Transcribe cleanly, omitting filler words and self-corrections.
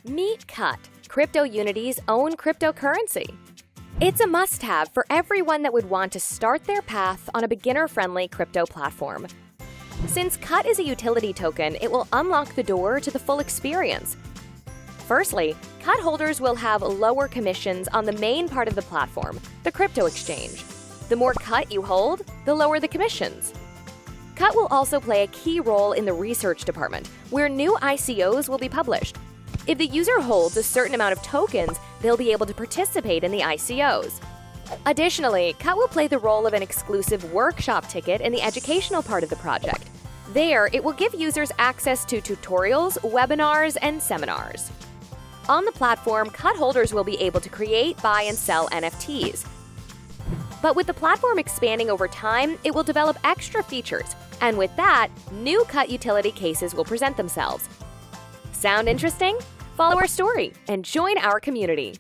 Meet CUT, CryptoUnity's own cryptocurrency. It's a must-have for everyone that would want to start their path on a beginner-friendly crypto platform. Since CUT is a utility token, it will unlock the door to the full experience. Firstly, CUT holders will have lower commissions on the main part of the platform, the crypto exchange. The more CUT you hold, the lower the commissions. CUT will also play a key role in the research department, where new ICOs will be published. If the user holds a certain amount of tokens, they'll be able to participate in the ICOs. Additionally, CUT will play the role of an exclusive workshop ticket in the educational part of the project. There, it will give users access to tutorials, webinars, and seminars. On the platform, CUT holders will be able to create, buy, and sell NFTs. But with the platform expanding over time, it will develop extra features, and with that, new CUT utility cases will present themselves. Sound interesting? Follow our story and join our community.